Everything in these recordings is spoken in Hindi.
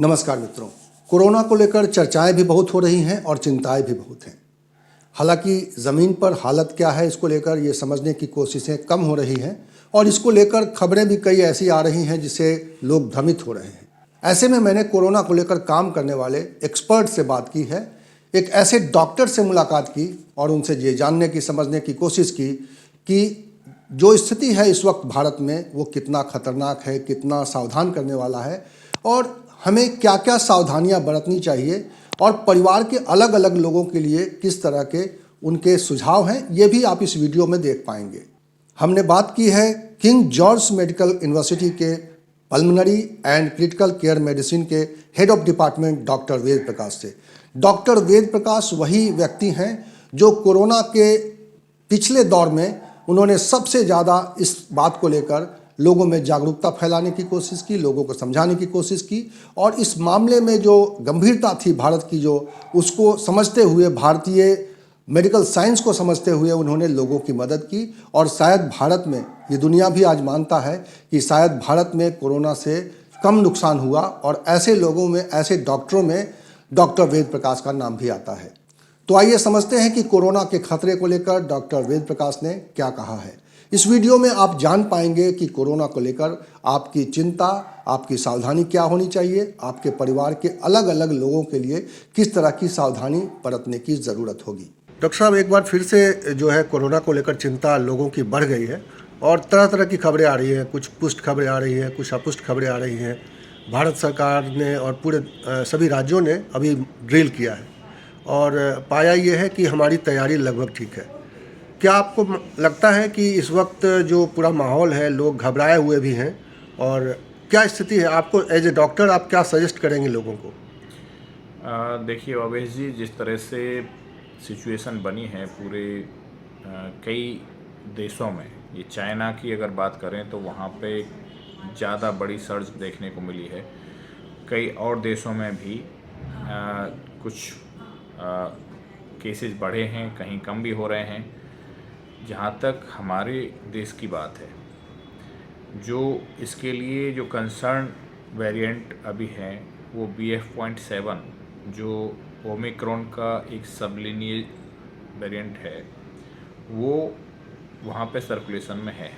नमस्कार मित्रों, कोरोना को लेकर चर्चाएं भी बहुत हो रही हैं और चिंताएं भी बहुत हैं। हालांकि ज़मीन पर हालत क्या है इसको लेकर ये समझने की कोशिशें कम हो रही हैं और इसको लेकर खबरें भी कई ऐसी आ रही हैं जिससे लोग भ्रमित हो रहे हैं। ऐसे में मैंने कोरोना को लेकर काम करने वाले एक्सपर्ट से बात की है, एक ऐसे डॉक्टर से मुलाकात की और उनसे ये जानने की समझने की कोशिश की कि जो स्थिति है इस वक्त भारत में वो कितना खतरनाक है, कितना सावधान करने वाला है और हमें क्या क्या सावधानियां बरतनी चाहिए और परिवार के अलग अलग लोगों के लिए किस तरह के उनके सुझाव हैं, ये भी आप इस वीडियो में देख पाएंगे। हमने बात की है किंग जॉर्ज मेडिकल यूनिवर्सिटी के pulmonary and critical care medicine के head of department doctor Ved Prakash से। डॉक्टर वेद प्रकाश वही व्यक्ति हैं जो कोरोना के पिछले दौर में उन्होंने सबसे ज़्यादा इस बात को लेकर लोगों में जागरूकता फैलाने की कोशिश की, लोगों को समझाने की कोशिश की और इस मामले में जो गंभीरता थी भारत की, जो उसको समझते हुए, भारतीय मेडिकल साइंस को समझते हुए उन्होंने लोगों की मदद की और शायद भारत में, ये दुनिया भी आज मानता है कि शायद भारत में कोरोना से कम नुकसान हुआ और ऐसे लोगों में, ऐसे डॉक्टरों में डॉक्टर वेद प्रकाश का नाम भी आता है। तो आइए समझते हैं कि कोरोना के खतरे को लेकर डॉक्टर वेद प्रकाश ने क्या कहा है। इस वीडियो में आप जान पाएंगे कि कोरोना को लेकर आपकी चिंता, आपकी सावधानी क्या होनी चाहिए, आपके परिवार के अलग अलग लोगों के लिए किस तरह की सावधानी बरतने की ज़रूरत होगी। डॉक्टर साहब, एक बार फिर से जो है कोरोना को लेकर चिंता लोगों की बढ़ गई है और तरह तरह की खबरें आ रही हैं, कुछ पुष्ट खबरें आ रही हैं, कुछ अपुष्ट खबरें आ रही हैं। भारत सरकार ने और पूरे सभी राज्यों ने अभी ड्रिल किया है और पाया ये है कि हमारी तैयारी लगभग ठीक है। क्या आपको लगता है कि इस वक्त जो पूरा माहौल है, लोग घबराए हुए भी हैं और क्या स्थिति है? आपको एज ए डॉक्टर आप क्या सजेस्ट करेंगे लोगों को? देखिए अवेश जी, जिस तरह से सिचुएशन बनी है पूरे कई देशों में, ये चाइना की अगर बात करें तो वहाँ पे ज़्यादा बड़ी सर्ज देखने को मिली है। कई और देशों में भी कुछ केसेस बढ़े हैं, कहीं कम भी हो रहे हैं। जहाँ तक हमारे देश की बात है, जो इसके लिए जो कंसर्न वेरिएंट अभी है वो BF.7 जो ओमिक्रॉन का एक सबलिनियल वेरिएंट है, वो वहाँ पे सर्कुलेशन में है।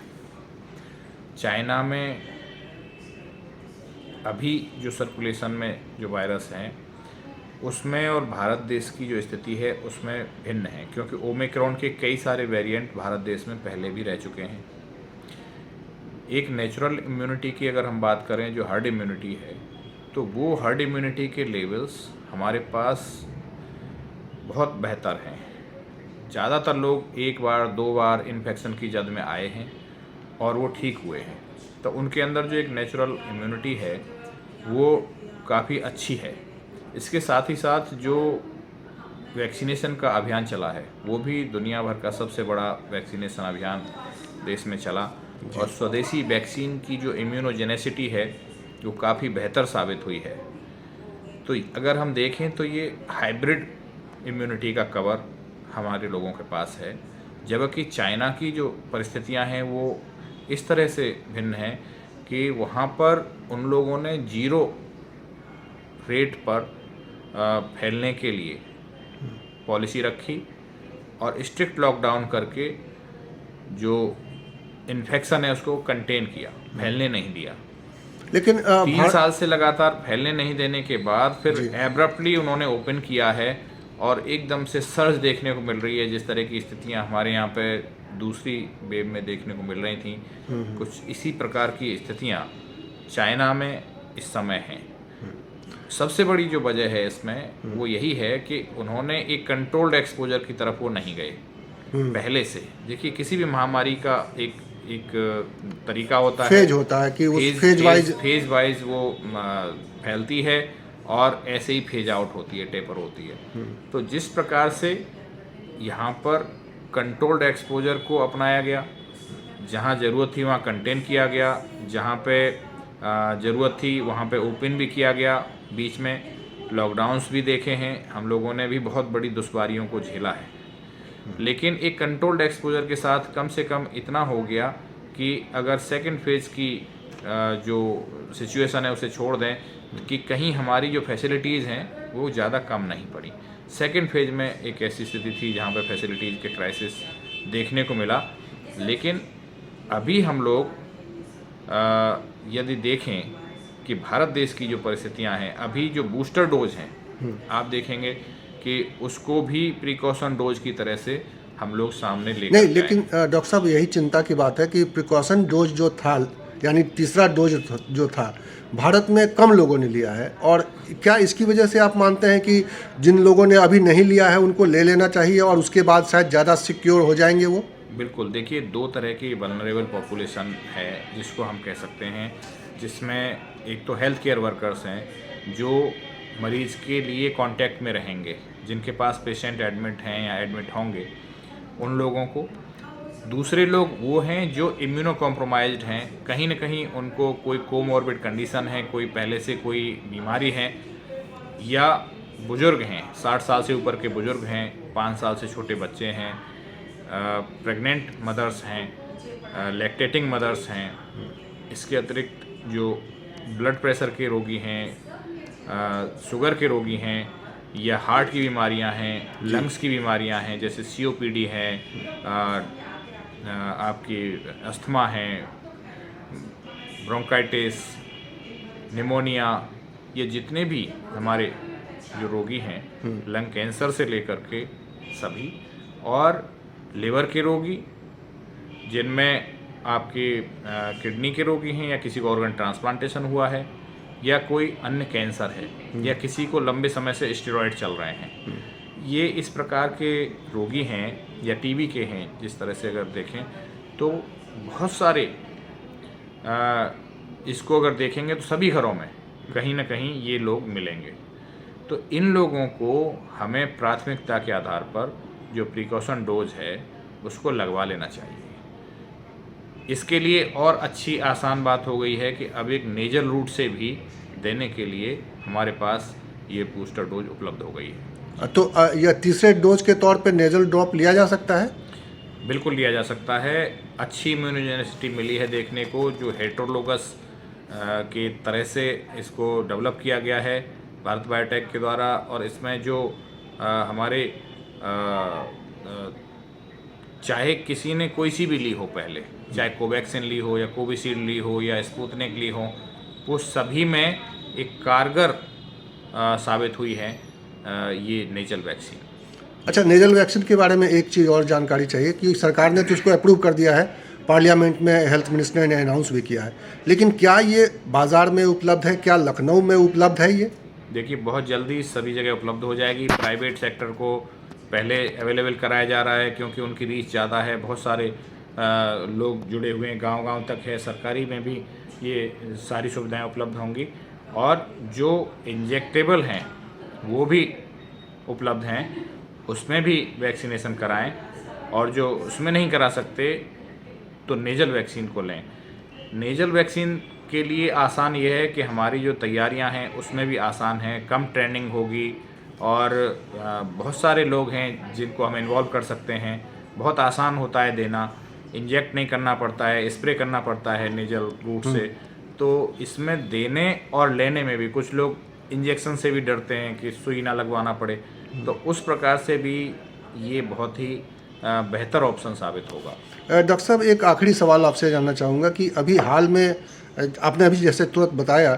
चाइना में अभी जो सर्कुलेशन में जो वायरस हैं उसमें और भारत देश की जो स्थिति है उसमें भिन्न है, क्योंकि ओमिक्रॉन के कई सारे वेरिएंट भारत देश में पहले भी रह चुके हैं। एक नेचुरल इम्यूनिटी की अगर हम बात करें, जो हर्ड इम्यूनिटी है, तो वो हर्ड इम्यूनिटी के लेवल्स हमारे पास बहुत बेहतर हैं। ज़्यादातर लोग एक बार दो बार इन्फेक्शन की जद में आए हैं और वो ठीक हुए हैं, तो उनके अंदर जो एक नेचुरल इम्यूनिटी है वो काफ़ी अच्छी है। इसके साथ ही साथ जो वैक्सीनेशन का अभियान चला है वो भी दुनिया भर का सबसे बड़ा वैक्सीनेशन अभियान देश में चला और स्वदेशी वैक्सीन की जो इम्यूनोजेनेसिटी है वो काफ़ी बेहतर साबित हुई है। तो अगर हम देखें तो ये हाइब्रिड इम्यूनिटी का कवर हमारे लोगों के पास है, जबकि चाइना की जो परिस्थितियां हैं वो इस तरह से भिन्न है कि वहाँ पर उन लोगों ने 0 रेट पर फैलने के लिए पॉलिसी रखी और स्ट्रिक्ट लॉकडाउन करके जो इन्फेक्शन है उसको कंटेन किया, फैलने नहीं दिया। लेकिन 3 साल से लगातार फैलने नहीं देने के बाद फिर एब्रप्टली उन्होंने ओपन किया है और एकदम से सर्ज देखने को मिल रही है। जिस तरह की स्थितियां हमारे यहाँ पे दूसरी वेव में देखने को मिल रही थी, कुछ इसी प्रकार की स्थितियां चाइना में इस समय हैं। सबसे बड़ी जो वजह है इसमें वो यही है कि उन्होंने एक कंट्रोल्ड एक्सपोजर की तरफ वो नहीं गए पहले से। देखिए, किसी भी महामारी का एक तरीका होता है, फेज होता है कि उस फेज वाइज वो फैलती है और ऐसे ही फेज आउट होती है, टेपर होती है। तो जिस प्रकार से यहाँ पर कंट्रोल्ड एक्सपोजर को अपनाया गया, जहाँ ज़रूरत थी वहाँ कंटेन किया गया, जहाँ पे ज़रूरत थी वहाँ पे ओपन भी किया गया, बीच में लॉकडाउन्स भी देखे हैं, हम लोगों ने भी बहुत बड़ी दुश्वारियों को झेला है। लेकिन एक कंट्रोल्ड एक्सपोजर के साथ कम से कम इतना हो गया कि अगर सेकंड फेज़ की जो सिचुएशन है उसे छोड़ दें, कि कहीं हमारी जो फैसिलिटीज़ हैं वो ज़्यादा कम नहीं पड़ी। सेकंड फेज़ में एक ऐसी स्थिति थी जहाँ पे फैसिलिटीज़ के क्राइसिस देखने को मिला, लेकिन अभी हम लोग यदि देखें कि भारत देश की जो परिस्थितियाँ हैं, अभी जो बूस्टर डोज हैं आप देखेंगे कि उसको भी प्रिकॉशन डोज की तरह से हम लोग सामने लेकर नहीं, के लेकिन आए। डॉक्टर साहब यही चिंता की बात है कि प्रिकॉशन डोज जो था, यानी तीसरा डोज जो था, भारत में कम लोगों ने लिया है। और क्या इसकी वजह से आप मानते हैं कि जिन लोगों ने अभी नहीं लिया है उनको ले लेना चाहिए और उसके बाद शायद ज़्यादा सिक्योर हो जाएंगे वो? बिल्कुल, देखिए 2 तरह की वल्नरेबल पॉपुलेशन है जिसको हम कह सकते हैं, जिसमें एक तो हेल्थ केयर वर्कर्स हैं जो मरीज़ के लिए कांटेक्ट में रहेंगे, जिनके पास पेशेंट एडमिट हैं या एडमिट होंगे उन लोगों को। दूसरे लोग वो हैं जो इम्यूनो कॉम्प्रोमाइज्ड हैं, कहीं न कहीं उनको कोई कोमॉर्बिड कंडीशन है, कोई पहले से कोई बीमारी है, या बुज़ुर्ग हैं, 60 साल से ऊपर के बुज़ुर्ग हैं, 5 साल से छोटे बच्चे हैं, प्रेग्नेंट मदर्स हैं, लैक्टेटिंग मदर्स हैं। इसके अतिरिक्त जो ब्लड प्रेशर के रोगी हैं, शुगर के रोगी हैं, या हार्ट की बीमारियां हैं, लंग्स की बीमारियां हैं, जैसे COPD है, आपकी अस्थमा है, ब्रोंकाइटिस, निमोनिया, ये जितने भी हमारे जो रोगी हैं, लंग कैंसर से लेकर के सभी, और लिवर के रोगी, जिनमें आपके किडनी के रोगी हैं, या किसी को ऑर्गन ट्रांसप्लांटेशन हुआ है, या कोई अन्य कैंसर है, या किसी को लंबे समय से स्टेरॉइड चल रहे हैं, ये इस प्रकार के रोगी हैं, या TB के हैं, जिस तरह से अगर देखें तो बहुत सारे इसको अगर देखेंगे तो सभी घरों में कहीं ना कहीं ये लोग मिलेंगे। तो इन लोगों को हमें प्राथमिकता के आधार पर जो प्रिकॉशन डोज है उसको लगवा लेना चाहिए। इसके लिए और अच्छी आसान बात हो गई है कि अब एक नेजल रूट से भी देने के लिए हमारे पास ये बूस्टर डोज उपलब्ध हो गई है। तो यह तीसरे डोज के तौर पे नेजल ड्रॉप लिया जा सकता है? बिल्कुल लिया जा सकता है। अच्छी इम्यूनोजेनिसिटी मिली है देखने को, जो हेटेरोलोगस के तरह से इसको डेवलप किया गया है भारत बायोटेक के द्वारा। और इसमें जो हमारे चाहे किसी ने कोई सी भी ली हो पहले, चाहे कोवैक्सीन ली हो या कोविशील्ड ली हो या स्पुतनिक ली हो, वो सभी में एक कारगर साबित हुई है ये नेजल वैक्सीन। अच्छा, नेजल वैक्सीन के बारे में एक चीज़ और जानकारी चाहिए कि सरकार ने तो इसको अप्रूव कर दिया है, पार्लियामेंट में हेल्थ मिनिस्टर ने अनाउंस भी किया है, लेकिन क्या ये बाज़ार में उपलब्ध है? क्या लखनऊ में उपलब्ध है ये? देखिए, बहुत जल्दी सभी जगह उपलब्ध हो जाएगी। प्राइवेट सेक्टर को पहले अवेलेबल कराया जा रहा है क्योंकि उनकी रीच ज़्यादा है, बहुत सारे लोग जुड़े हुए हैं, गांव-गांव तक है। सरकारी में भी ये सारी सुविधाएं उपलब्ध होंगी, और जो इंजेक्टेबल हैं वो भी उपलब्ध हैं, उसमें भी वैक्सीनेशन कराएं, और जो उसमें नहीं करा सकते तो नेजल वैक्सीन को लें। नेजल वैक्सीन के लिए आसान ये है कि हमारी जो तैयारियां हैं उसमें भी आसान है, कम ट्रेनिंग होगी, और बहुत सारे लोग हैं जिनको हम इन्वॉल्व कर सकते हैं। बहुत आसान होता है देना, इंजेक्ट नहीं करना पड़ता है, स्प्रे करना पड़ता है नेजल रूट से। तो इसमें देने और लेने में भी कुछ लोग इंजेक्शन से भी डरते हैं कि सुई ना लगवाना पड़े, तो उस प्रकार से भी ये बहुत ही बेहतर ऑप्शन साबित होगा। डॉक्टर साहब, एक आखिरी सवाल आपसे जानना चाहूँगा कि अभी हाल में आपने अभी जैसे तुरंत बताया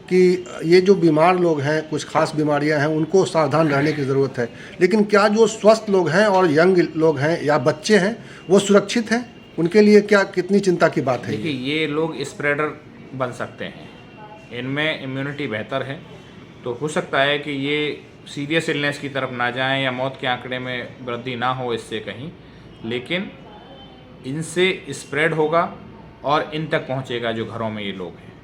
कि ये जो बीमार लोग हैं, कुछ खास बीमारियां हैं, उनको सावधान रहने की ज़रूरत है, लेकिन क्या जो स्वस्थ लोग हैं और यंग लोग हैं या बच्चे हैं वो सुरक्षित हैं? उनके लिए क्या कितनी चिंता की बात है? देखिए, ये लोग स्प्रेडर बन सकते हैं, इनमें इम्यूनिटी बेहतर है, तो हो सकता है कि ये सीरियस इलनेस की तरफ ना जाएं या मौत के आंकड़े में वृद्धि ना हो इससे कहीं, लेकिन इनसे स्प्रेड होगा और इन तक पहुंचेगा जो घरों में ये लोग हैं।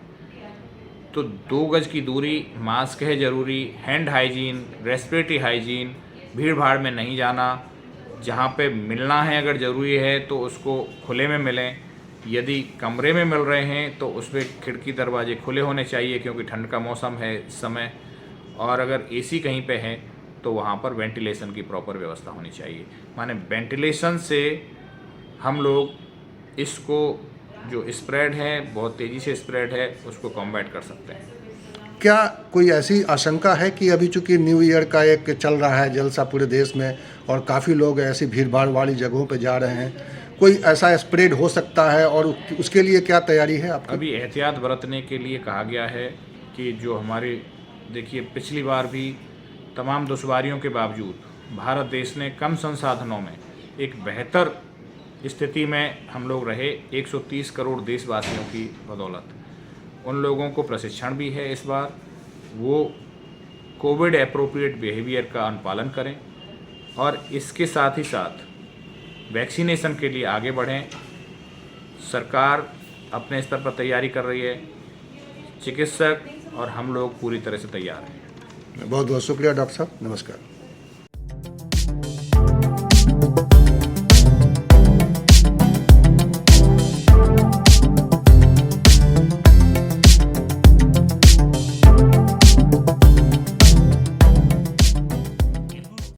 तो 2 गज की दूरी, मास्क है ज़रूरी, हैंड हाइजीन, रेस्पिरेटरी हाइजीन, भीड़ भाड़ में नहीं जाना, जहाँ पे मिलना है अगर ज़रूरी है तो उसको खुले में मिलें, यदि कमरे में मिल रहे हैं तो उसमें खिड़की दरवाजे खुले होने चाहिए क्योंकि ठंड का मौसम है इस समय, और अगर AC कहीं पे है तो वहाँ पर वेंटिलेशन की प्रॉपर व्यवस्था होनी चाहिए। माने वेंटिलेशन से हम लोग इसको जो स्प्रेड है, बहुत तेज़ी से स्प्रेड है, उसको कॉम्बैट कर सकते हैं। क्या कोई ऐसी आशंका है कि अभी चूंकि न्यू ईयर का एक चल रहा है जलसा पूरे देश में और काफ़ी लोग ऐसी भीड़ भाड़ वाली जगहों पे जा रहे हैं, कोई ऐसा स्प्रेड हो सकता है और उसके लिए क्या तैयारी है आपकी? अभी एहतियात बरतने के लिए कहा गया है कि जो हमारे देखिए पिछली बार भी तमाम दुश्वारियों के बावजूद भारत देश ने कम संसाधनों में एक बेहतर स्थिति में हम लोग रहे 130 करोड़ देशवासियों की बदौलत। उन लोगों को प्रशिक्षण भी है इस बार, वो कोविड एप्रोप्रिएट बिहेवियर का अनुपालन करें और इसके साथ ही साथ वैक्सीनेशन के लिए आगे बढ़ें। सरकार अपने स्तर पर तैयारी कर रही है, चिकित्सक और हम लोग पूरी तरह से तैयार हैं। बहुत बहुत शुक्रिया डॉक्टर साहब, नमस्कार।